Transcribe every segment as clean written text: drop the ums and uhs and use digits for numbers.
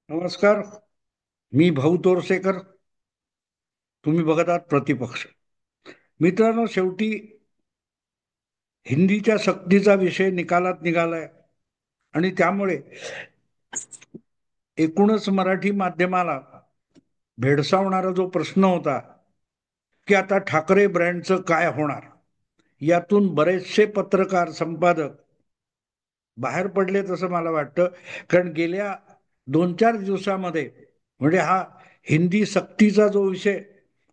नमस्कार. मी भाऊ तोरसेकर. तुम्ही बघत आहात प्रतिपक्ष. मित्रांनो, शेवटी हिंदीच्या सक्तीचा विषय निकालात निघालाय आणि त्यामुळे एकूणच मराठी माध्यमाला भेडसावणारा जो प्रश्न होता की आता ठाकरे ब्रँडचं काय होणार, यातून बरेचसे पत्रकार संपादक बाहेर पडले तसं मला वाटतं. कारण गेल्या 2-4 दिवसामध्ये म्हणजे हा हिंदी सक्तीचा जो विषय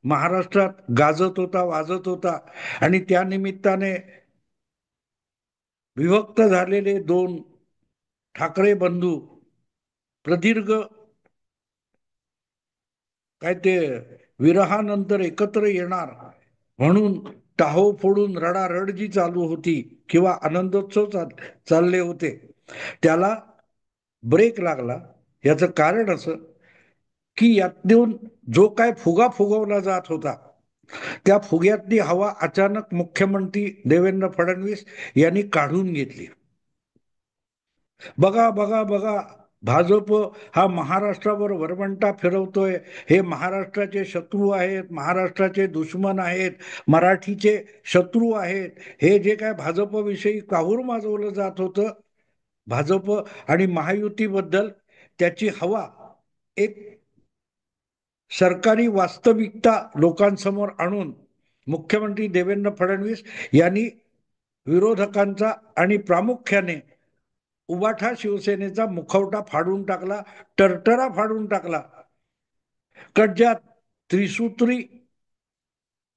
महाराष्ट्रात गाजत होता, वाजत होता, आणि त्या निमित्ताने विभक्त झालेले दोन ठाकरे बंधू प्रदीर्घ काय ते विरहानंतर एकत्र येणार म्हणून टाहो फोडून रडारड जी चालू होती किंवा आनंदोत्सव चालले होते, त्याला ब्रेक लागला. याचं कारण असं की यातून जो काय फुगा फुगवला जात होता, त्या फुग्यातली हवा अचानक मुख्यमंत्री देवेंद्र फडणवीस यांनी काढून घेतली. बघा बघा बघा, भाजप हा महाराष्ट्रावर वरवंटा फिरवतोय, हे महाराष्ट्राचे शत्रू आहेत, महाराष्ट्राचे दुश्मन आहेत, मराठीचे शत्रू आहेत, हे जे काय भाजपविषयी काहूर माजवलं जात होतं भाजप आणि महायुतीबद्दल, त्याची हवा एक सरकारी वास्तविकता लोकांसमोर आणून मुख्यमंत्री देवेंद्र फडणवीस यांनी विरोधकांचा आणि प्रामुख्याने उबाठा शिवसेनेचा मुखवटा फाडून टाकला, टरटरा फाडून टाकला. कज्यात त्रिसूत्री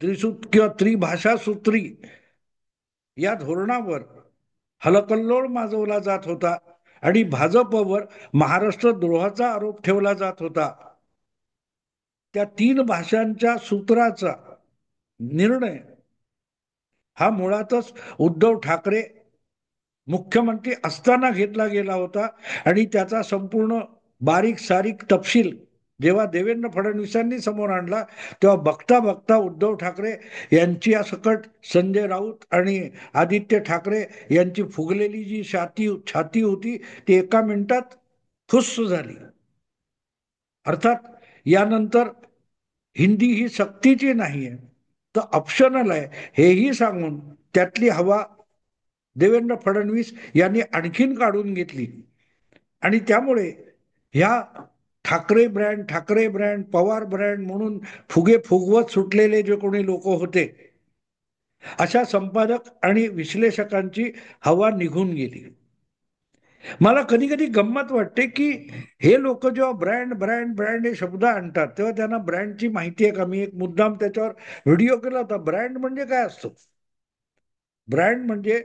किंवा त्रिभाषा सूत्री या धोरणावर हलकल्लोळ माजवला जात होता आणि भाजपवर महाराष्ट्र द्रोहाचा आरोप ठेवला जात होता. त्या 3 भाषांच्या सूत्राचा निर्णय हा मुळातच उद्धव ठाकरे मुख्यमंत्री असताना घेतला गेला होता आणि त्याचा संपूर्ण बारीक सारीक तपशील जेव्हा देवेंद्र फडणवीसांनी समोर आणला, तेव्हा बघता बघता उद्धव ठाकरे यांची सकट संजय राऊत आणि आदित्य ठाकरे यांची फुगलेली जी छाती होती ती एका मिनिटात फुस्स झाली. अर्थात यानंतर हिंदी ही सक्तीची नाहीये, तर ऑप्शनल आहे, हेही सांगून त्यातली हवा देवेंद्र फडणवीस यांनी आणखीन काढून घेतली. आणि त्यामुळे ह्या ठाकरे ब्रँड, पवार ब्रँड म्हणून फुगे फुगवत सुटलेले जे कोणी लोक होते, अशा संपादक आणि विश्लेषकांची हवा निघून गेली. मला कधी कधी गंमत वाटते की हे लोक जेव्हा ब्रँड ब्रँड ब्रँड हे शब्द आणतात, तेव्हा त्यांना ब्रँडची माहिती आहे का? मी एक मुद्दाम त्याच्यावर व्हिडिओ केला होता. ब्रँड म्हणजे काय असतो? ब्रँड म्हणजे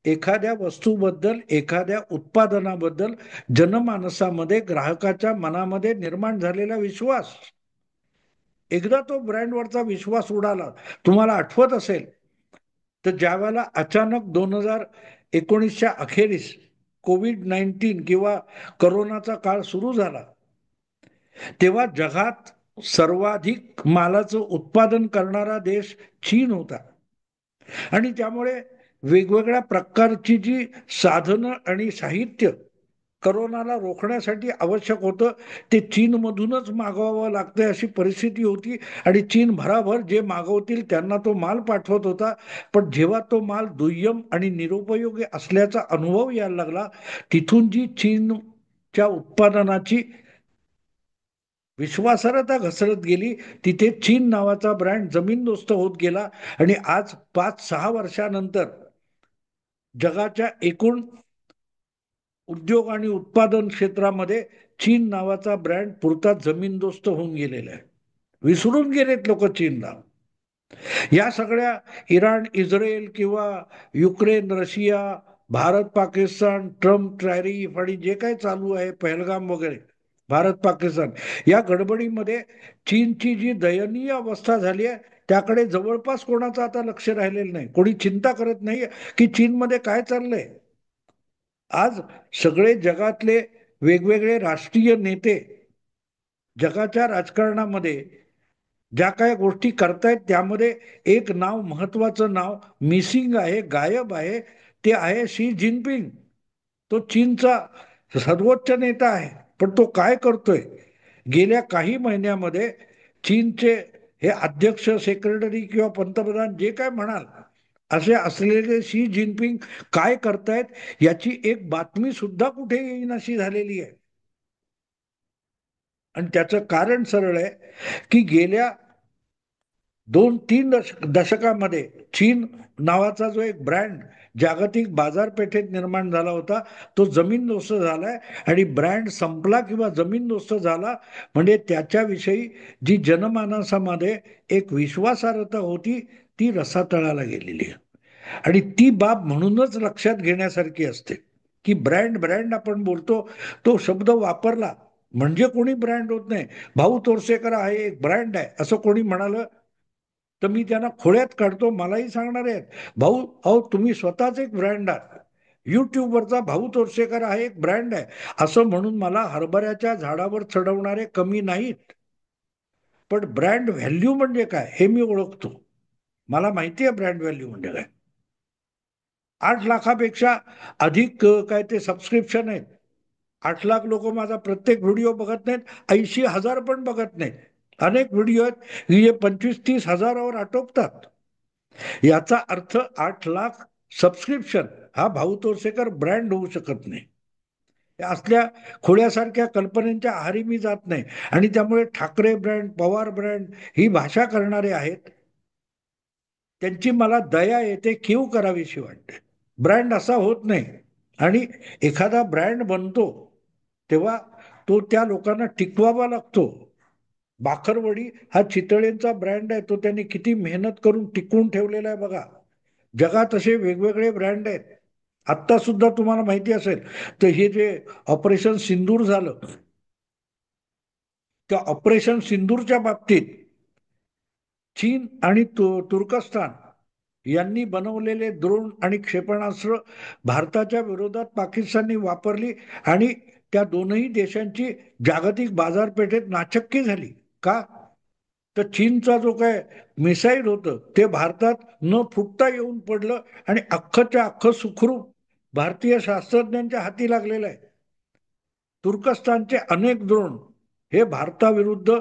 एखाद्या वस्तूबद्दल, एखाद्या उत्पादनाबद्दल जनमानसामध्ये, ग्राहकाच्या मनामध्ये निर्माण झालेला विश्वास. एकदा तो ब्रँडवरचा विश्वास उडाला, तुम्हाला आठवत असेल तर ज्यावेळेला अचानक 2019च्या अखेरीस कोविड-19 किंवा करोनाचा काळ सुरू झाला, तेव्हा जगात सर्वाधिक मालाचं उत्पादन करणारा देश चीन होता. आणि त्यामुळे वेगवेगळ्या प्रकारची जी साधनं आणि साहित्य करोनाला रोखण्यासाठी आवश्यक होतं, ते चीनमधूनच मागवावं लागतंय अशी परिस्थिती होती. आणि चीन भराभर जे मागवतील त्यांना तो माल पाठवत होता. पण जेव्हा तो माल दुय्यम आणि निरुपयोगी असल्याचा अनुभव यायला लागला, तिथून जी चीनच्या उत्पादनाची विश्वासार्हता घसरत गेली, तिथे चीन नावाचा ब्रँड जमीनदोस्त होत गेला. आणि आज 5-6 वर्षानंतर जगाच्या एकूण उद्योग आणि उत्पादन क्षेत्रामध्ये चीन नावाचा ब्रँड पुरता जमीनदोस्त होऊन गेलेला आहे. विसरून गेलेत लोक चीनला. या सगळ्या इराण, इस्रायल किंवा Ukraine, Russia, Bharat, Pakistan, Trump tariff आणि जे काही चालू आहे, पहलगाम वगैरे, भारत पाकिस्तान, या गडबडीमध्ये चीनची जी दयनीय अवस्था झाली आहे, त्याकडे जवळपास कोणाचं आता लक्ष राहिलेलं नाही. कोणी चिंता करत नाही की चीनमध्ये काय चाललंय. आज सगळे जगातले वेगवेगळे राष्ट्रीय नेते जगाच्या राजकारणामध्ये ज्या काही गोष्टी करतायत, त्यामध्ये एक नाव, महत्वाचं नाव मिसिंग आहे, गायब आहे. ते आहे शी जिनपिंग. तो चीनचा सर्वोच्च नेता आहे. पण तो काय करतोय? गेल्या काही महिन्यामध्ये चीनचे हे अध्यक्ष, सेक्रेटरी किंवा पंतप्रधान जे काय म्हणाल असे असलेले शी जिनपिंग काय करतायत याची एक बातमी सुद्धा कुठे येईन अशी झालेली आहे. आणि त्याचं कारण सरळ आहे की गेल्या 2-3 दशकामध्ये चीन नावाचा जो एक ब्रँड जागतिक बाजारपेठेत निर्माण झाला होता तो जमीनदोस्त झालाय. आणि ब्रँड संपला किंवा जमीनदोस्त झाला म्हणजे त्याच्याविषयी जी जनमानसामध्ये एक विश्वासार्हता होती ती रसातळाला गेलेली आहे. आणि ती बाब म्हणूनच लक्षात घेण्यासारखी असते की ब्रँड ब्रँड आपण बोलतो, तो शब्द वापरला म्हणजे कोणी ब्रँड होत नाही. भाऊ तोरसेकर आहे एक ब्रँड आहे असं कोणी म्हणालं तर मी त्यांना खोळ्यात काढतो. मलाही सांगणार आहेत भाऊ, अहो तुम्ही स्वतःच एक ब्रँड आहात. युट्यूबवरचा भाऊ तोरसेकर हा एक ब्रँड आहे असं म्हणून मला हरभऱ्याच्या झाडावर चढवणारे कमी नाहीत. पण ब्रँड व्हॅल्यू म्हणजे काय हे मी ओळखतो. मला माहिती आहे ब्रँड व्हॅल्यू म्हणजे काय. 8 लाखापेक्षा अधिक काय ते सबस्क्रिप्शन आहेत. 8 लाख लोक माझा प्रत्येक व्हिडिओ बघत नाहीत, 80,000 पण बघत नाहीत. अनेक व्हिडिओ आहेत की जे 25-30 हजारावर आटोपतात. याचा अर्थ 8 लाख सबस्क्रिप्शन हा भाऊ तोरसेकर ब्रँड होऊ शकत नाही. असल्या खोड्यासारख्या कल्पनेच्या आहारी मी जात नाही. आणि त्यामुळे ठाकरे ब्रँड, पवार ब्रँड ही भाषा करणारे आहेत त्यांची मला दया येते, कीव करावीशी वाटते. ब्रँड असा होत नाही. आणि एखादा ब्रँड बनतो तेव्हा तो त्या लोकांना टिकवावा लागतो. बाकरवडी हा चितळेंचा ब्रँड आहे, तो त्यांनी किती मेहनत करून टिकवून ठेवलेला आहे बघा. जगात असे वेगवेगळे ब्रँड आहेत. आत्ता सुद्धा तुम्हाला माहिती असेल तर हे जे ऑपरेशन सिंदूर झालं, त्या ऑपरेशन सिंदूरच्या बाबतीत चीन आणि तुर्कस्तान यांनी बनवलेले ड्रोन आणि क्षेपणास्त्र भारताच्या विरोधात पाकिस्तानने वापरली आणि त्या दोनही देशांची जागतिक बाजारपेठेत नाचक्की झाली. का? तर चीनचा जो काय मिसाईल होतं ते भारतात न फुटता येऊन पडलं आणि अख्खच्या अख्खं सुखरूप भारतीय शास्त्रज्ञांच्या हाती लागलेलं आहे. तुर्कस्तानचे अनेक ड्रोन हे भारताविरुद्ध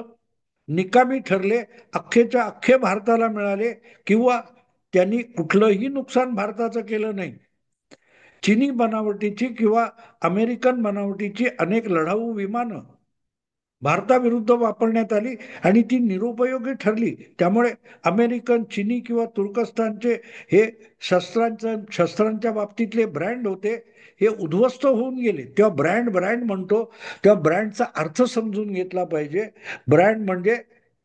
निकामी ठरले, अख्खेच्या अख्खे भारताला मिळाले किंवा त्यांनी कुठलंही नुकसान भारताचं केलं नाही. चीनी बनावटीची किंवा अमेरिकन बनावटीची अनेक लढाऊ विमानं भारताविरुद्ध वापरण्यात आली आणि ती निरुपयोगी ठरली. त्यामुळे अमेरिकन, चिनी किंवा तुर्कस्तानचे हे शस्त्रांच्या बाबतीतले ब्रँड होते हे उद्ध्वस्त होऊन गेले. तेव्हा ब्रँड ब्रँड म्हणतो तेव्हा ब्रँडचा अर्थ समजून घेतला पाहिजे. ब्रँड म्हणजे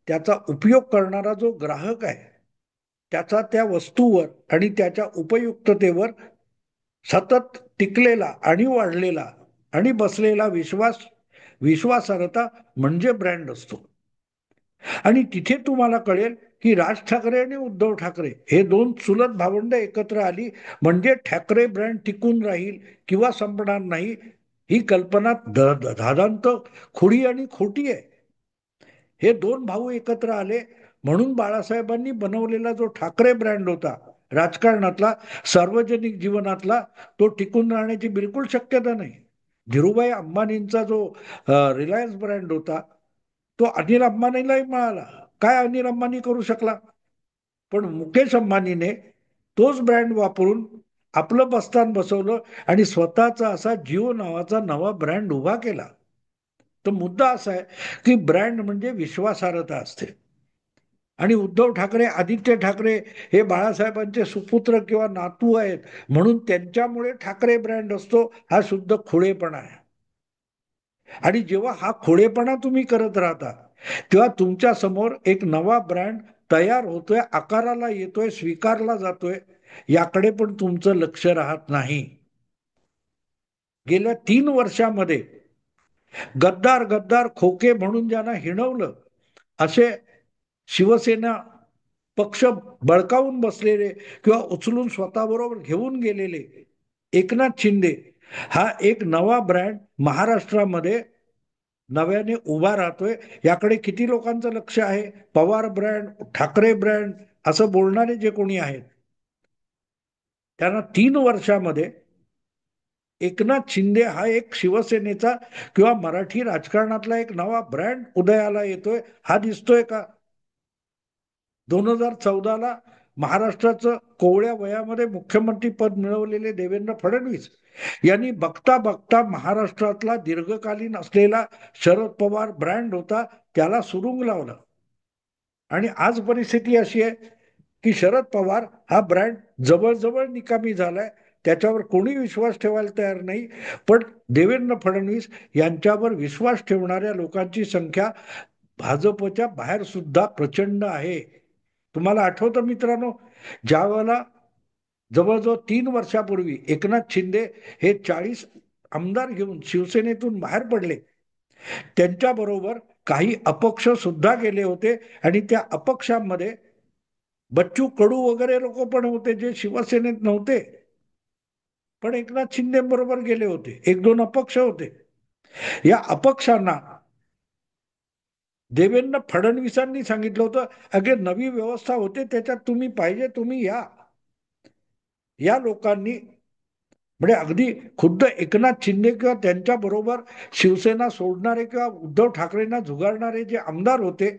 त्याचा उपयोग करणारा जो ग्राहक आहे त्याचा त्या वस्तूवर आणि त्याच्या उपयुक्ततेवर सतत टिकलेला आणि वाढलेला आणि बसलेला विश्वासार्हता म्हणजे ब्रँड असतो. आणि तिथे तुम्हाला कळेल की राज ठाकरे आणि उद्धव ठाकरे हे दोन चुलत भावंड एकत्र आली म्हणजे ठाकरे ब्रँड टिकून राहील किंवा संपणार नाही ही कल्पना धादांत खुडी आणि खोटी आहे. हे दोन भाऊ एकत्र आले म्हणून बाळासाहेबांनी बनवलेला जो ठाकरे ब्रँड होता राजकारणातला, सार्वजनिक जीवनातला, तो टिकून राहण्याची बिलकुल शक्यता नाही. धीरूभाई अंबानींचा जो रिलायन्स ब्रँड होता तो अनिल अंबानीलाही मिळाला. काय अनिल अंबानी करू शकला? पण मुकेश अंबानीने तोच ब्रँड वापरून आपलं बस्तान बसवलं आणि स्वतःचा असा जिओ नावाचा नवा ब्रँड उभा केला. तर मुद्दा असा आहे की ब्रँड म्हणजे विश्वासार्हता असते. आणि उद्धव ठाकरे, आदित्य ठाकरे हे बाळासाहेबांचे सुपुत्र किंवा नातू आहेत म्हणून त्यांच्यामुळे ठाकरे ब्रँड असतो हा शुद्ध खुळेपणा आहे. आणि जेव्हा हा खोडेपणा तुम्ही करत राहता तेव्हा तुमच्या समोर एक नवा ब्रँड तयार होतोय, आकाराला येतोय, स्वीकारला जातोय, याकडे पण तुमचं लक्ष राहत नाही. गेल्या 3 वर्षामध्ये गद्दार गद्दार खोके म्हणून ज्यांना हिणवलं असे शिवसेना पक्ष बळकावून बसलेले किंवा उचलून स्वतःबरोबर घेऊन गेलेले एकनाथ शिंदे हा एक नवा ब्रँड महाराष्ट्रामध्ये नव्याने उभा राहतोय. याकडे किती लोकांचं लक्ष आहे? पवार ब्रँड, ठाकरे ब्रँड असं बोलणारे जे कोणी आहेत त्यांना 3 वर्षामध्ये एकनाथ शिंदे हा एक शिवसेनेचा किंवा मराठी राजकारणातला एक नवा ब्रँड उदयाला येतोय, हा दिसतोय का? 2014ला महाराष्ट्राचं कोवळ्या वयामध्ये मुख्यमंत्री पद मिळवलेले देवेंद्र फडणवीस यांनी बघता बघता महाराष्ट्रातला दीर्घकालीन असलेला शरद पवार ब्रँड होता त्याला सुरुंग लावलं. आणि आज परिस्थिती अशी आहे की शरद पवार हा ब्रँड जवळजवळ निकामी झालाय, त्याच्यावर कोणी विश्वास ठेवायला तयार नाही. पण देवेंद्र फडणवीस यांच्यावर विश्वास ठेवणाऱ्या लोकांची संख्या भाजपच्या बाहेर सुद्धा प्रचंड आहे. तुम्हाला आठवतं मित्रांनो, ज्या वेळेला जवळजवळ 3 वर्षापूर्वी एकनाथ शिंदे हे 40 आमदार घेऊन शिवसेनेतून बाहेर पडले, त्यांच्याबरोबर काही अपक्ष सुद्धा गेले होते आणि त्या अपक्षांमध्ये बच्चू कडू वगैरे लोक पण होते जे शिवसेनेत नव्हते, पण एकनाथ शिंदे बरोबर गेले होते. एक दोन अपक्ष होते. या अपक्षांना देवेंद्र फडणवीसांनी सांगितलं होतं, अगे नवी व्यवस्था होते त्याच्यात तुम्ही पाहिजे तुम्ही या. या लोकांनी म्हणजे अगदी खुद्द एकनाथ शिंदे किंवा त्यांच्या बरोबर शिवसेना सोडणारे किंवा उद्धव ठाकरेंना झुगारणारे जे आमदार होते,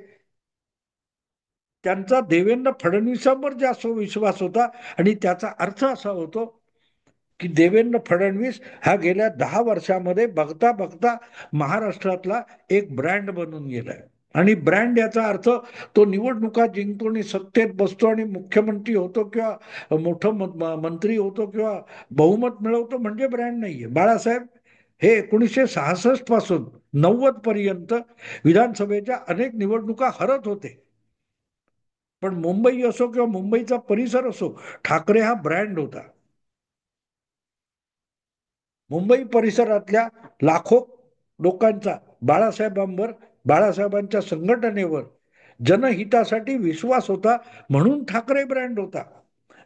त्यांचा देवेंद्र फडणवीसांवर जास्त विश्वास होता. आणि त्याचा अर्थ असा होतो की देवेंद्र फडणवीस हा गेल्या 10 वर्षामध्ये बघता बघता महाराष्ट्रातला एक ब्रँड बनून गेलाय. आणि ब्रँड याचा अर्थ तो निवडणुका जिंकतो आणि सत्तेत बसतो आणि मुख्यमंत्री होतो किंवा मोठं मंत्री होतो किंवा बहुमत मिळवतो म्हणजे ब्रँड नाहीये. बाळासाहेब हे 1966 पासून 90 पर्यंत विधानसभेच्या अनेक निवडणुका हरत होते. पण मुंबई असो किंवा मुंबईचा परिसर असो, ठाकरे हा ब्रँड होता. मुंबई परिसरातल्या लाखो लोकांचा बाळासाहेबांवर, बाळासाहेबांच्या संघटनेवर जनहितासाठी विश्वास होता, म्हणून ठाकरे ब्रँड होता.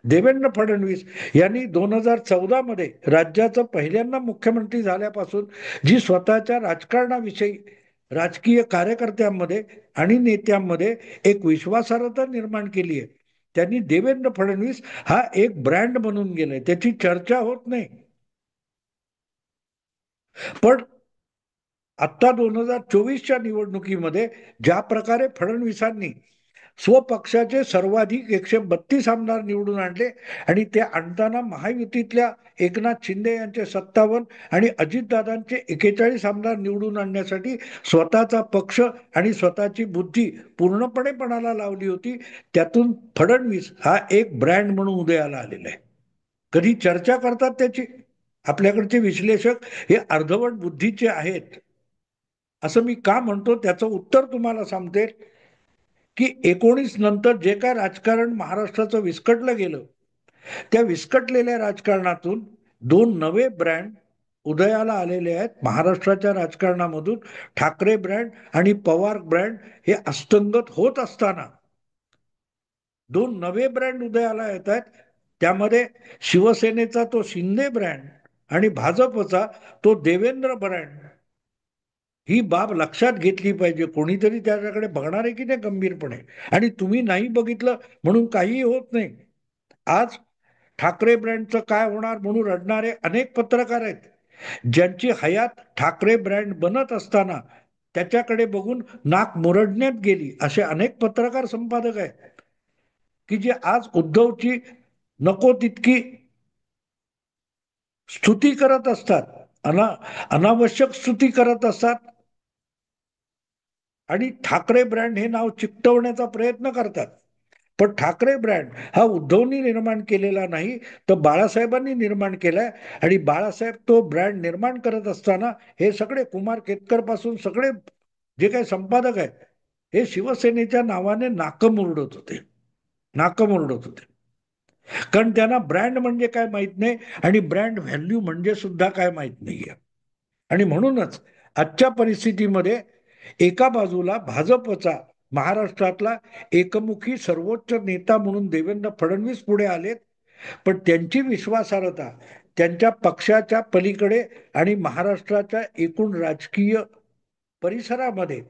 देवेंद्र फडणवीस यांनी 2014 मध्ये राज्याचं पहिल्यांदा मुख्यमंत्री झाल्यापासून जी स्वतःच्या राजकारणाविषयी राजकीय कार्यकर्त्यांमध्ये आणि नेत्यांमध्ये एक विश्वासार्हता निर्माण केली आहे, त्यांनी देवेंद्र फडणवीस हा एक ब्रँड बनून गेलाय. त्याची चर्चा होत नाही. पण आता 2024च्या निवडणुकीमध्ये ज्या प्रकारे फडणवीसांनी स्वपक्षाचे सर्वाधिक 132 आमदार निवडून आणले आणि ते आणताना महायुतीतल्या एकनाथ शिंदे यांचे 57 आणि अजितदादांचे 41 आमदार निवडून आणण्यासाठी स्वतःचा पक्ष आणि स्वतःची बुद्धी पूर्णपणे पणाला लावली होती, त्यातून फडणवीस हा एक ब्रँड म्हणून उदयाला आलेला आहे. कधी चर्चा करतात त्याची? आपल्याकडचे विश्लेषक हे अर्धवट बुद्धीचे आहेत. असं मी का म्हणतो त्याचं उत्तर तुम्हाला सांगते की 19 नंतर जे काय राजकारण महाराष्ट्राचं विस्कटलं गेलं, त्या विस्कटलेल्या राजकारणातून दोन नवे ब्रँड उदयाला आलेले आहेत महाराष्ट्राच्या राजकारणामधून. ठाकरे ब्रँड आणि पवार ब्रँड हे अस्तंगत होत असताना दोन नवे ब्रँड उदयाला येत आहेत. त्यामध्ये शिवसेनेचा तो शिंदे ब्रँड आणि भाजपचा तो देवेंद्र ब्रँड. ही बाब लक्षात घेतली पाहिजे. कोणीतरी त्याच्याकडे बघणार आहे की नाही गंभीरपणे. आणि तुम्ही नाही बघितलं म्हणून काहीही होत नाही. आज ठाकरे ब्रँडचं काय होणार म्हणून रडणारे अनेक पत्रकार आहेत, ज्यांची हयात ठाकरे ब्रँड बनत असताना त्याच्याकडे बघून नाक मुरडण्यात गेली, असे अनेक पत्रकार संपादक आहेत की जे आज उद्धवची नको तितकी स्तुती करत असतात, अनावश्यक स्तुती करत असतात आणि ठाकरे ब्रँड हे नाव चिकटवण्याचा प्रयत्न करतात. पण ठाकरे ब्रँड हा उद्धवनी निर्माण केलेला नाही, तर बाळासाहेबांनी निर्माण केलाय. आणि बाळासाहेब तो ब्रँड निर्माण करत असताना हे सगळे कुमार केतकर पासून सगळे जे काही संपादक आहेत, हे शिवसेनेच्या नावाने नाकं मुरडत होते, नाकं मुरडत होते. कारण त्यांना ब्रँड म्हणजे काय माहित नाही आणि ब्रँड व्हॅल्यू म्हणजे सुद्धा काय माहित नाहीये. आणि म्हणूनच आजच्या परिस्थितीमध्ये एका बाजूला भाजपचा महाराष्ट्रातला एकमुखी सर्वोच्च नेता म्हणून देवेंद्र फडणवीस पुढे आलेत, पण त्यांची विश्वासार्हता त्यांच्या पक्षाच्या पलीकडे आणि महाराष्ट्राच्या एकूण राजकीय परिसरामध्ये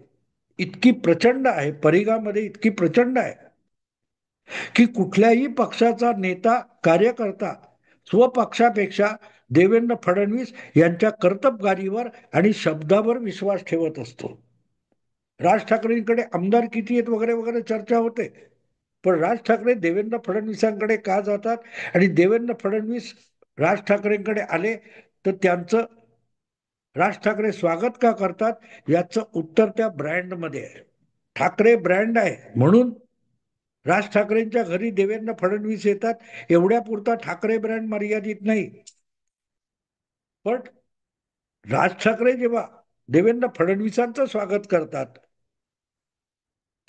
इतकी प्रचंड आहे, परिघामध्ये इतकी प्रचंड आहे की कुठल्याही पक्षाचा नेता कार्यकर्ता स्वपक्षापेक्षा देवेंद्र फडणवीस यांच्या कर्तबगारीवर आणि शब्दावर विश्वास ठेवत असतो. राज ठाकरेंकडे आमदार किती आहेत वगैरे वगैरे चर्चा होते, पण राज ठाकरे देवेंद्र फडणवीसांकडे का जातात आणि देवेंद्र फडणवीस राज ठाकरेंकडे आले तर त्यांचं राज ठाकरे स्वागत का करतात याचं उत्तर त्या ब्रँडमध्ये आहे. ठाकरे ब्रँड आहे म्हणून राज ठाकरेंच्या घरी देवेंद्र फडणवीस येतात, एवढ्या पुरता ठाकरे ब्रँड मर्यादित नाही. पण राज ठाकरे जेव्हा देवेंद्र फडणवीसांचं स्वागत करतात,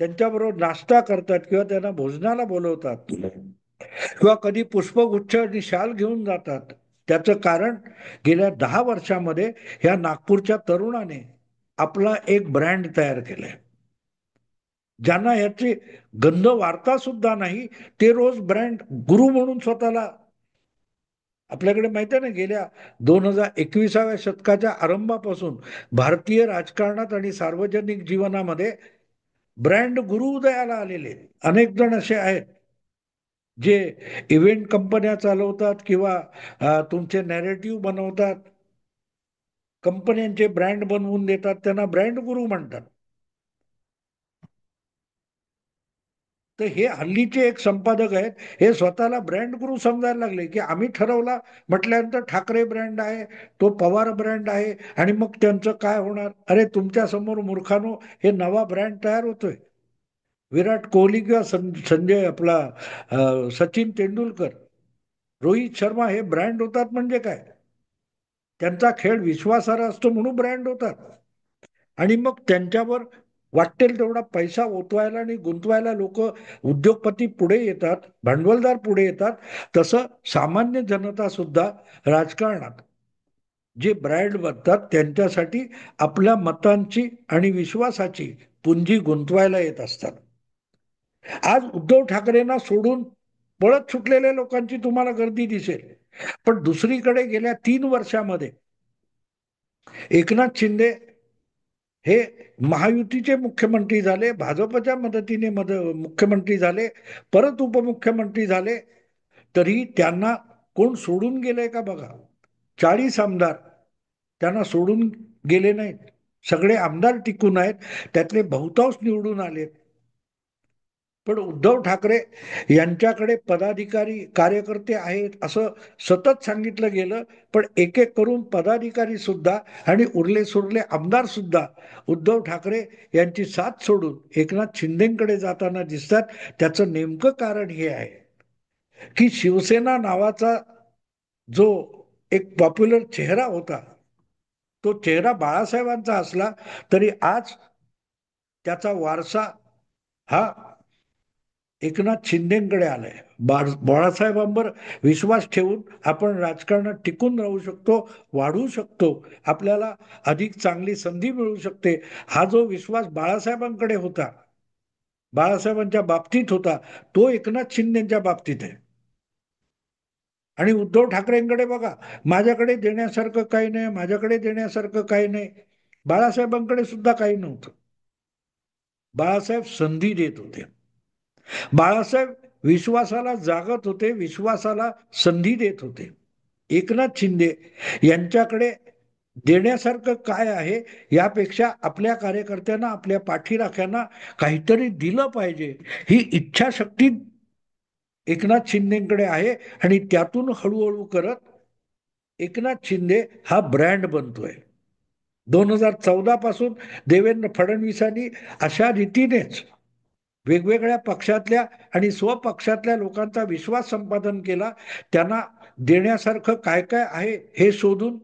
त्यांच्याबरोबर नाश्ता करतात किंवा त्यांना भोजनाला बोलवतात किंवा कधी पुष्पगुच्छ आणि शाल घेऊन जातात, त्याचं कारण गेल्या 10 वर्षामध्ये ह्या नागपूरच्या तरुणाने आपला एक ब्रँड तयार केलाय. ज्यांना याची गंध वार्ता सुद्धा नाही, ते रोज ब्रँड गुरु म्हणून स्वतःला, आपल्याकडे माहिती आहे ना, गेल्या 2021व्या शतकाच्या आरंभापासून भारतीय राजकारणात आणि सार्वजनिक जीवनामध्ये ब्रँड गुरु उदयाला आलेले अनेक जण असे आहेत जे इव्हेंट कंपन्या चालवतात किंवा तुमचे नॅरेटिव्ह बनवतात, कंपन्यांचे ब्रँड बनवून देतात, त्यांना ब्रँड गुरु म्हणतात. तर हे हल्लीचे एक संपादक आहेत, हे स्वतःला ब्रँड गुरु समजायला लागले की आम्ही ठरवला म्हटल्यानंतर ठाकरे ब्रँड आहे, तो पवार ब्रँड आहे आणि मग त्यांचं काय होणार. अरे तुमच्या समोर मूर्खानो हे नवा ब्रँड तयार होतोय. विराट कोहली किंवा संजय आपला सचिन तेंडुलकर, रोहित शर्मा हे ब्रँड होतात म्हणजे काय, त्यांचा खेळ विश्वासार्ह असतो म्हणून ब्रँड होतात. आणि मग त्यांच्यावर वाटेल तेवढा पैसा ओतवायला आणि गुंतवायला लोक, उद्योगपती पुढे येतात, भांडवलदार पुढे येतात. तसं सामान्य जनता सुद्धा राजकारणात जे ब्रँड बनतात त्यांच्यासाठी आपल्या मतांची आणि विश्वासाची पुंजी गुंतवायला येत असतात. आज उद्धव ठाकरेंना सोडून पळत सुटलेल्या लोकांची तुम्हाला गर्दी दिसेल, पण दुसरीकडे गेल्या 3 वर्षामध्ये एकनाथ शिंदे हे महायुतीचे मुख्यमंत्री झाले, भाजपच्या मदतीने मुख्यमंत्री झाले, परत उपमुख्यमंत्री झाले, तरी त्यांना कोण सोडून गेले का बघा. 40 आमदार त्यांना सोडून गेले नाहीत, सगळे आमदार टिकून आहेत, त्यातले बहुतांश निवडून आलेत. पण उद्धव ठाकरे यांच्याकडे पदाधिकारी कार्यकर्ते आहेत असं सतत सांगितलं गेलं, पण एक एक करून पदाधिकारी सुद्धा आणि उरले सुरले आमदार सुद्धा उद्धव ठाकरे यांची साथ सोडून एकनाथ शिंदेकडे जाताना दिसतात. त्याचं नेमकं कारण हे आहे की शिवसेना नावाचा जो एक पॉप्युलर चेहरा होता, तो चेहरा बाळासाहेबांचा असला तरी आज त्याचा वारसा हा एकनाथ शिंदेकडे आलाय. बाळासाहेबांवर विश्वास ठेवून आपण राजकारणात टिकून राहू शकतो, वाढू शकतो, आपल्याला अधिक चांगली संधी मिळू शकते. हा जो विश्वास बाळासाहेबांकडे होता, बाळासाहेबांच्या बाबतीत होता, तो एकनाथ शिंदेच्या बाबतीत आहे. आणि उद्धव ठाकरेंकडे बघा, माझ्याकडे देण्यासारखं काही नाही, माझ्याकडे देण्यासारखं काही नाही. बाळासाहेबांकडे सुद्धा काही नव्हतं. बाळासाहेब संधी देत होते. बाळासाहेब विश्वासाला जागत होते, विश्वासाला संधी देत होते. एकनाथ शिंदे यांच्याकडे देण्यासारखं काय आहे यापेक्षा आपल्या कार्यकर्त्यांना, आपल्या पाठीराख्यांना काहीतरी दिलं पाहिजे, ही इच्छाशक्ती एकनाथ शिंदेकडे आहे. आणि त्यातून हळूहळू करत एकनाथ शिंदे हा ब्रँड बनतोय. 2014 पासून देवेंद्र फडणवीसांनी अशा रीतीनेच वेगवेगळ्या पक्षातल्या आणि स्वपक्षातल्या लोकांचा विश्वास संपादन केला, त्यांना देण्यासारखं काय काय आहे हे शोधून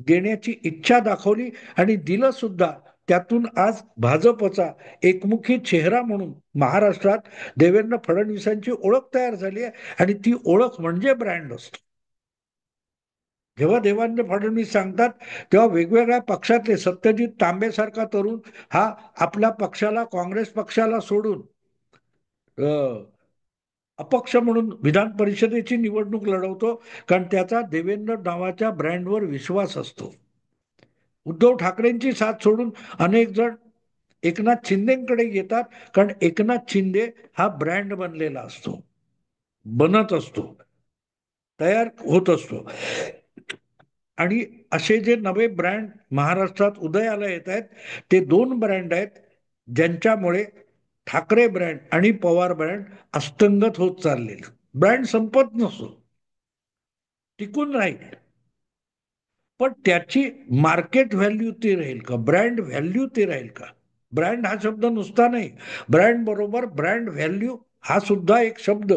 देण्याची इच्छा दाखवली आणि दिलं सुद्धा. त्यातून आज भाजपचा एकमुखी चेहरा म्हणून महाराष्ट्रात देवेंद्र फडणवीसांची ओळख तयार झाली आहे. आणि ती ओळख म्हणजे ब्रँड असतो. जेव्हा देवेंद्र फडणवीस सांगतात तेव्हा वेगवेगळ्या पक्षातले सत्यजित तांबेसारखा तरुण हा आपल्या पक्षाला, काँग्रेस पक्षाला सोडून अपक्ष म्हणून विधान परिषदेची निवडणूक लढवतो, कारण त्याचा देवेंद्र नावाच्या ब्रँडवर विश्वास असतो. उद्धव ठाकरेंची साथ सोडून अनेक जण एकनाथ शिंदेकडे येतात, कारण एकनाथ शिंदे हा ब्रँड बनलेला असतो, बनत असतो, तयार होत असतो. आणि असे जे नवे ब्रँड महाराष्ट्रात उदयाला येत आहेत ते दोन ब्रँड आहेत ज्यांच्यामुळे ठाकरे ब्रँड आणि पवार ब्रँड अस्तंगत होत चालले. ब्रँड संपत नसो, टिकून राहील, पण त्याची मार्केट व्हॅल्यू ती राहील का, ब्रँड व्हॅल्यू ती राहील का. ब्रँड हा शब्द नुसता नाही, ब्रँड बरोबर ब्रँड व्हॅल्यू हा सुद्धा एक शब्द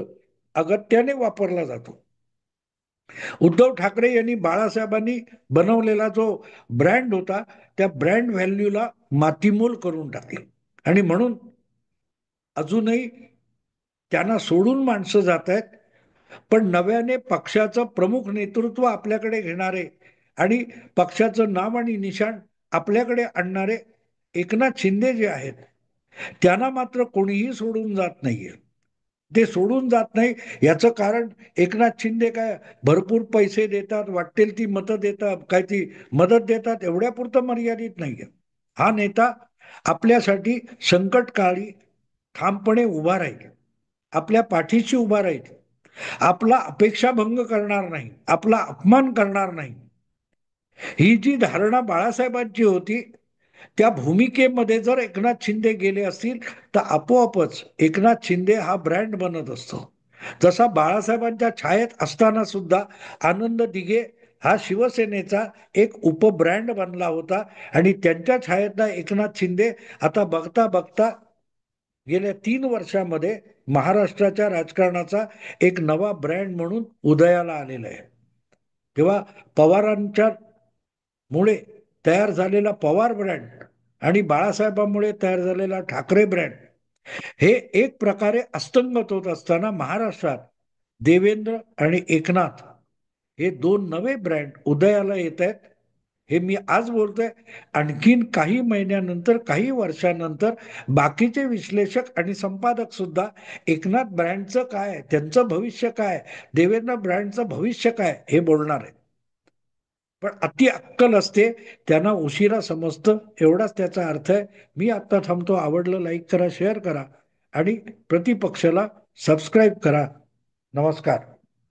अगत्याने वापरला जातो. उद्धव ठाकरे यांनी बाळासाहेबांनी बनवलेला जो ब्रँड होता त्या ब्रँड व्हॅल्यूला मातीमोल करून टाकले आणि म्हणून अजूनही त्यांना सोडून माणसं जात आहेत. पण नव्याने पक्षाचं प्रमुख नेतृत्व आपल्याकडे घेणारे आणि पक्षाचं नाव आणि निशाण आपल्याकडे आणणारे एकनाथ शिंदे जे आहेत त्यांना मात्र कोणीही सोडून जात नाहीये. ते सोडून जात नाही याचं कारण एकनाथ शिंदे काय भरपूर पैसे देतात, वाटेल ती मतं देतात, काय ती मदत देतात एवढ्यापुरतं मर्यादित नाहीये. हा नेता आपल्यासाठी संकटकाळी ठामपणे उभा राहील, आपल्या पाठीशी उभा राहील, आपला अपेक्षाभंग करणार नाही, आपला अपमान करणार नाही. ही जी धारणा बाळासाहेबांची होती त्या भूमिकेमध्ये जर एकनाथ शिंदे गेले असतील तर आपोआपच एकनाथ शिंदे हा ब्रँड बनत असतो. जसा बाळासाहेबांच्या छायेत असताना सुद्धा आनंद दिघे हा शिवसेनेचा एक उपब्रँड बनला होता आणि त्यांच्या छायेतला एकनाथ शिंदे आता बघता बघता गेल्या 3 वर्षामध्ये महाराष्ट्राच्या राजकारणाचा एक नवा ब्रँड म्हणून उदयाला आलेला आहे. तेव्हा पवारांच्या मुळे तयार झालेला पवार ब्रँड आणि बाळासाहेबांमुळे तयार झालेला ठाकरे ब्रँड हे एक प्रकारे अस्तंगत होत असताना महाराष्ट्रात देवेंद्र आणि एकनाथ हे दोन नवे ब्रँड उदयाला येत आहेत. हे मी आज बोलतोय, आणखीन काही महिन्यानंतर काही वर्षानंतर बाकीचे विश्लेषक आणि संपादक सुद्धा एकनाथ ब्रँडचं काय, त्यांचं भविष्य काय, देवेंद्र ब्रँडचं भविष्य काय हे बोलणार आहे. पण अति अक्कल असते त्यांना उशिरा समजतं एवढाच त्याचा अर्थ आहे. मी आता थांबतो. आवडलं लाईक करा, शेअर करा आणि प्रतिपक्षाला सबस्क्राईब करा. नमस्कार.